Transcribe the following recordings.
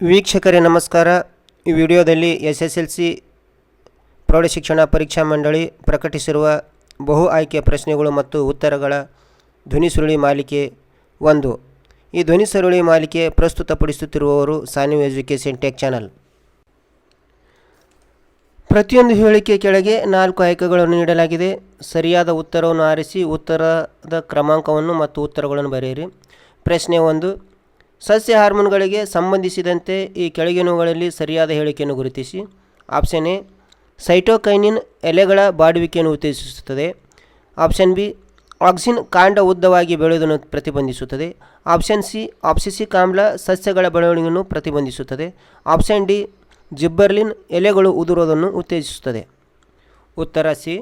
ವೀಕ್ಷಕರೇ ನಮಸ್ಕಾರ. ಈ ವಿಡಿಯೋದಲ್ಲಿ SSLC ಪ್ರೌಢಶಿಕ್ಷಣ ಪರೀಕ್ಷಾ ಮಂಡಳಿ ಪ್ರಕಟಿಸಿರುವ ಬಹು ಆಯ್ಕೆ ಪ್ರಶ್ನೆಗಳು ಮತ್ತು ಉತ್ತರಗಳ ಧ್ವನಿ ಸುರುಳಿ ಮಾಲಿಕೆ 1. ಈ ಧ್ವನಿ ಸುರುಳಿ ಮಾಲಿಕೆ ಪ್ರಸ್ತುತಪಡಿಸುತ್ತಿರುವವರು ಸಾನ್ವಿ ಎಜುಕೇಷನ್ ಟೆಕ್ ಚಾನಲ್. ಪ್ರತಿಯೊಂದು ಹೇಳಿಕೆ ಕೆಳಗೆ 4 ಆಯ್ಕೆಗಳನ್ನು ನೀಡಲಾಗಿದೆ. ಸರಿಯಾದ ಉತ್ತರವನ್ನು ಆರಿಸಿ ಉತ್ತರದ ಕ್ರಮಾಂಕವನ್ನು ಮತ್ತು ಉತ್ತರಗಳನ್ನು ಬರೆಯಿರಿ. ಪ್ರಶ್ನೆ 1. ಸಸ್ಯ ಹಾರ್ಮೋನ್ಗಳಿಗೆ ಸಂಬಂಧಿಸಿದಂತೆ ಈ ಕೆಳಗಿನವುಗಳಲ್ಲಿ ಸರಿಯಾದ ಹೇಳಿಕೆಯನ್ನು ಗುರುತಿಸಿ. ಆಪ್ಷನ್ ಎ, ಸೈಟೋಕೈನಿನ್ ಎಲೆಗಳ ಬಾಡುವಿಕೆಯನ್ನು ಉತ್ತೇಜಿಸುತ್ತದೆ. ಆಪ್ಷನ್ ಬಿ, ಆಕ್ಸಿನ್ ಕಾಂಡ ಉದ್ದವಾಗಿ ಬೆಳೆಯುವುದನ್ನು ಪ್ರತಿಬಂಧಿಸುತ್ತದೆ. ಆಪ್ಷನ್ ಸಿ, ಆಬ್ಸಿಸಿಕ್ ಆಮ್ಲ ಸಸ್ಯಗಳ ಬೆಳವಣಿಗೆಯನ್ನು ಪ್ರತಿಬಂಧಿಸುತ್ತದೆ. ಆಪ್ಷನ್ ಡಿ, ಜಿಬ್ಬರ್ಲಿನ್ ಎಲೆಗಳು ಉದುರುವುದನ್ನು ಉತ್ತೇಜಿಸುತ್ತದೆ. ಉತ್ತರ ಸಿ,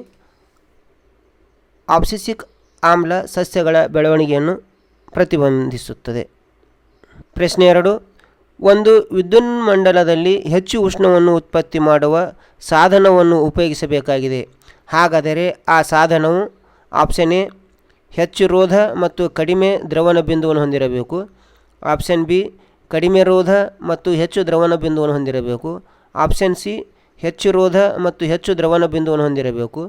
ಆಬ್ಸಿಸಿಕ್ ಆಮ್ಲ ಸಸ್ಯಗಳ ಬೆಳವಣಿಗೆಯನ್ನು ಪ್ರತಿಬಂಧಿಸುತ್ತದೆ. ಪ್ರಶ್ನೆ 2. ಒಂದು ವಿದ್ಯುನ್ಮಂಡಲದಲ್ಲಿ ಹೆಚ್ಚು ಉಷ್ಣವನ್ನು ಉತ್ಪತ್ತಿ ಮಾಡುವ ಸಾಧನವನ್ನು ಉಪಯೋಗಿಸಬೇಕಾಗಿದೆ. ಹಾಗಾದರೆ ಆ ಸಾಧನವು ಆಪ್ಷನ್ ಎ, ಹೆಚ್ಚು ರೋಧ ಮತ್ತು ಕಡಿಮೆ ದ್ರವಣ ಬಿಂದುವನ್ನು ಹೊಂದಿರಬೇಕು. ಆಪ್ಷನ್ ಬಿ, ಕಡಿಮೆ ರೋಧ ಮತ್ತು ಹೆಚ್ಚು ದ್ರವಣ ಬಿಂದುವನ್ನು ಹೊಂದಿರಬೇಕು. ಆಪ್ಷನ್ ಸಿ, ಹೆಚ್ಚು ರೋಧ ಮತ್ತು ಹೆಚ್ಚು ದ್ರವಣ ಬಿಂದುವನ್ನು ಹೊಂದಿರಬೇಕು.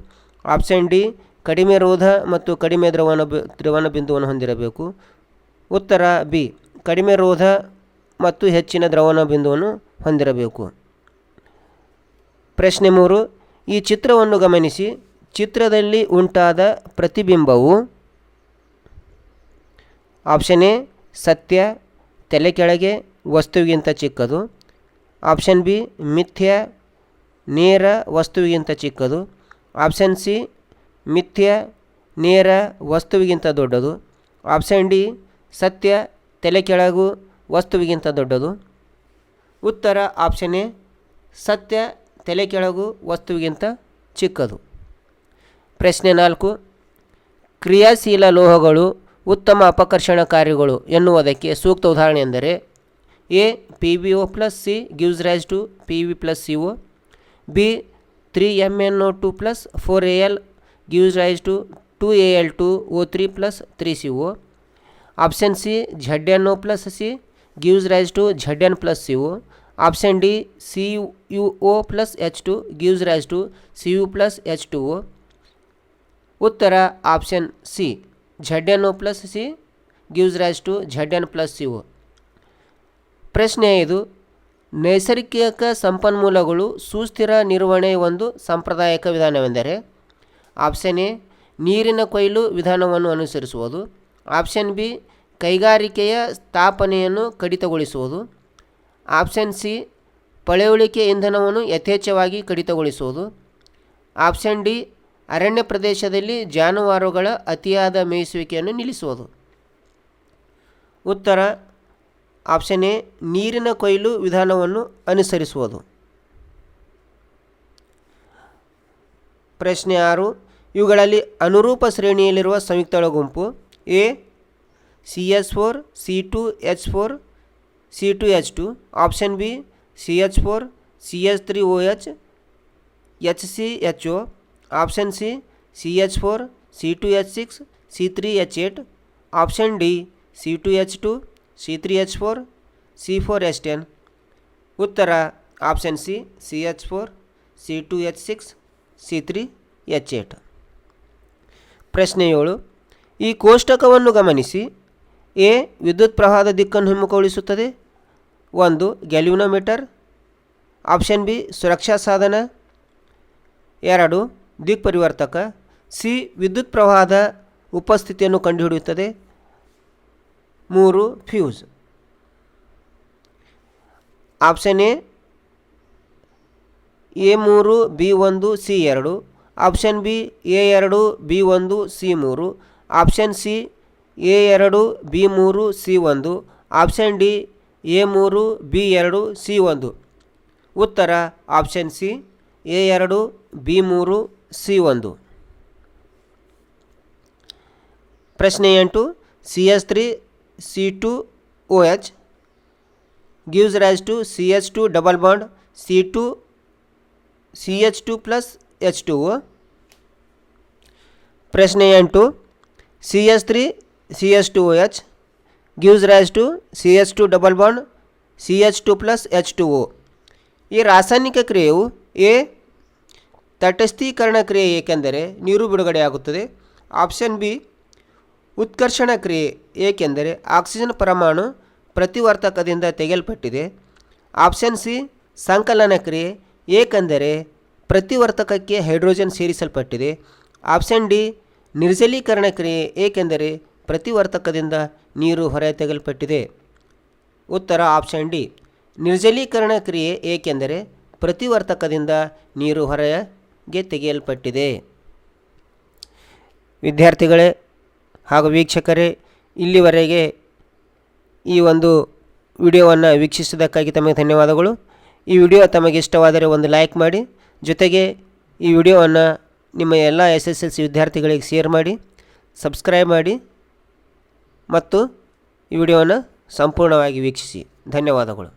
ಆಪ್ಷನ್ ಡಿ, ಕಡಿಮೆ ರೋಧ ಮತ್ತು ಕಡಿಮೆ ದ್ರವಣ ಬಿಂದುವನ್ನು ಹೊಂದಿರಬೇಕು. ಉತ್ತರ ಬಿ, ಕಡಿಮೆ ರೋಧ ಮತ್ತು ಹೆಚ್ಚಿನ ದ್ರವಣ ಬಿಂದುವನ್ನು ಹೊಂದಿರಬೇಕು. ಪ್ರಶ್ನೆ 3. ಈ ಚಿತ್ರವನ್ನು ಗಮನಿಸಿ. ಚಿತ್ರದಲ್ಲಿ ಉಂಟಾದ ಪ್ರತಿಬಿಂಬವು ಆಪ್ಷನ್ ಎ, ಸತ್ಯ, ತಲೆ ಕೆಳಗೆ, ವಸ್ತುವಿಗಿಂತ ಚಿಕ್ಕದು. ಆಪ್ಷನ್ ಬಿ, ಮಿಥ್ಯ, ನೇರ, ವಸ್ತುವಿಗಿಂತ ಚಿಕ್ಕದು. ಆಪ್ಷನ್ ಸಿ, ಮಿಥ್ಯ, ನೇರ, ವಸ್ತುವಿಗಿಂತ ದೊಡ್ಡದು. ಆಪ್ಷನ್ ಡಿ, ಸತ್ಯ, ತಲೆ ಕೆಳಗು, ವಸ್ತುವಿಗಿಂತ ದೊಡ್ಡದು. ಉತ್ತರ ಆಪ್ಷನ್ ಎ, ಸತ್ಯ, ತಲೆ ಕೆಳಗು, ವಸ್ತುವಿಗಿಂತ ಚಿಕ್ಕದು. ಪ್ರಶ್ನೆ 4. ಕ್ರಿಯಾಶೀಲ ಲೋಹಗಳು ಉತ್ತಮ ಅಪಕರ್ಷಣಕಾರಿಗಳು ಎನ್ನುವುದಕ್ಕೆ ಸೂಕ್ತ ಉದಾಹರಣೆ ಎಂದರೆ A, PbO + C gives rise to Pb + CO. B, 3MnO2 + 4Al gives rise to 2Al2O3 + 3CO. Option C, ZnO + C gives rise to Zn + CO. Option D, CuO + H2 gives rise to Cu + H2O. ಉತ್ತರ option C, ZnO + C gives rise to Zn + CO. ಪ್ರಶ್ನೆ 5. ನೈಸರ್ಗಿಕ ಸಂಪನ್ಮೂಲಗಳು ಸುಸ್ಥಿರ ನಿರ್ವಹಣೆ ಒಂದು ಸಾಂಪ್ರದಾಯಿಕ ವಿಧಾನವೆಂದರೆ option A, ನೀರಿನ ಕೊಯ್ಲು ವಿಧಾನವನ್ನು ಅನುಸರಿಸುವುದು. ಆಪ್ಷನ್ ಬಿ, ಕೈಗಾರಿಕೆಯ ಸ್ಥಾಪನೆಯನ್ನು ಕಡಿತಗೊಳಿಸುವುದು. ಆಪ್ಷನ್ ಸಿ, ಪಳೆಯುಳಿಕೆ ಇಂಧನವನ್ನು ಯಥೇಚ್ಛವಾಗಿ ಕಡಿತಗೊಳಿಸುವುದು. ಆಪ್ಷನ್ ಡಿ, ಅರಣ್ಯ ಪ್ರದೇಶದಲ್ಲಿ ಜಾನುವಾರುಗಳ ಅತಿಯಾದ ಮೇಯಿಸುವಿಕೆಯನ್ನು ನಿಲ್ಲಿಸುವುದು. ಉತ್ತರ ಆಪ್ಷನ್ ಎ, ನೀರಿನ ಕೊಯ್ಲು ವಿಧಾನವನ್ನು ಅನುಸರಿಸುವುದು. ಪ್ರಶ್ನೆ 6. ಇವುಗಳಲ್ಲಿ ಅನುರೂಪ ಶ್ರೇಣಿಯಲ್ಲಿರುವ ಸಂಯುಕ್ತಗಳ ಗುಂಪು A, CH4 C2H4 C2H2. Option B, CH4 CH3OH HCHO. Option C, CH4 C2H6 C3H8. Option D, C2H2 C3H4 C4H10. ಉತ್ತರ option C, CH4 C2H6 C3H8. ಪ್ರಶ್ನೆ 7. ಈ ಕೋಷ್ಟಕವನ್ನು ಗಮನಿಸಿ. ಎ, ವಿದ್ಯುತ್ ಪ್ರವಾಹದ ದಿಕ್ಕನ್ನು ಹಿಮ್ಮುಖಗೊಳಿಸುತ್ತದೆ. 1 ಗ್ಯಾಲ್ವಿನೋಮೀಟರ್. ಆಪ್ಷನ್ ಬಿ, ಸುರಕ್ಷಾ ಸಾಧನ. 2 ದಿಕ್ಪರಿವರ್ತಕ. ಸಿ, ವಿದ್ಯುತ್ ಪ್ರವಾಹದ ಉಪಸ್ಥಿತಿಯನ್ನು ಕಂಡುಹಿಡಿಯುತ್ತದೆ. 3 fuse. Option A, A3 B1 C2. Option B, A2 B1 C3. Option C, A2 B3 C1. Option D, A3 B2 C1. ಉತ್ತರ option C, A2 B3 C1. ಪ್ರಶ್ನೆ 8. CH3 C2OH gives rise to CH2 double bond C2 CH2 + H2O. ಪ್ರಶ್ನೆ 8. CH3 CH2OH gives rise to CH2 double bond CH2+H2O. ಈ ರಾಸಾಯನಿಕ ಕ್ರಿಯೆಯು A ತಟಸ್ಥೀಕರಣ ಕ್ರಿಯೆ ಏಕೆಂದರೆ ನೀರು ಬಿಡುಗಡೆಯಾಗುತ್ತದೆ. Option B ಉತ್ಕರ್ಷಣ ಕ್ರಿಯೆ ಏಕೆಂದರೆ ಆಕ್ಸಿಜನ್ ಪರಮಾಣು ಪ್ರತಿವರ್ತಕದಿಂದ ತೆಗೆಯಲ್ಪಟ್ಟಿದೆ. ಆಪ್ಷನ್ ಸಿ ಸಂಕಲನ ಕ್ರಿಯೆ ಏಕೆಂದರೆ ಪ್ರತಿವರ್ತಕಕ್ಕೆ ಹೈಡ್ರೋಜನ್ ಸೇರಿಸಲ್ಪಟ್ಟಿದೆ. ಆಪ್ಷನ್ ಡಿ ನಿರ್ಜಲೀಕರಣ ಕ್ರಿಯೆ ಏಕೆಂದರೆ ಪ್ರತಿವರ್ತಕದಿಂದ ನೀರು ಹೊರತೆಗೆಯಲ್ಪಟ್ಟಿದೆ. ಉತ್ತರ ಆಪ್ಷನ್ ಡಿ ನಿರ್ಜಲೀಕರಣ ಕ್ರಿಯೆ ಏಕೆಂದರೆ ಪ್ರತಿವರ್ತಕದಿಂದ ನೀರು ಹೊರಗೆ ತೆಗೆಯಲ್ಪಟ್ಟಿದೆ. ವಿದ್ಯಾರ್ಥಿಗಳೇ ಹಾಗೂ ವೀಕ್ಷಕರೇ, ಇಲ್ಲಿವರೆಗೆ ಈ ಒಂದು ವಿಡಿಯೋವನ್ನು ವೀಕ್ಷಿಸಿದ್ದಕ್ಕಾಗಿ ತಮಗೆ ಧನ್ಯವಾದಗಳು. ಈ ವಿಡಿಯೋ ತಮಗೆ ಇಷ್ಟವಾದರೆ ಒಂದು ಲೈಕ್ ಮಾಡಿ, ಜೊತೆಗೆ ಈ ವಿಡಿಯೋವನ್ನು ನಿಮ್ಮ ಎಲ್ಲ SSLC ವಿದ್ಯಾರ್ಥಿಗಳಿಗೆ ಶೇರ್ ಮಾಡಿ, ಸಬ್ಸ್ಕ್ರೈಬ್ ಮಾಡಿ ಮತ್ತು ಈ ವಿಡಿಯೋವನ್ನು ಸಂಪೂರ್ಣವಾಗಿ ವೀಕ್ಷಿಸಿ. ಧನ್ಯವಾದಗಳು.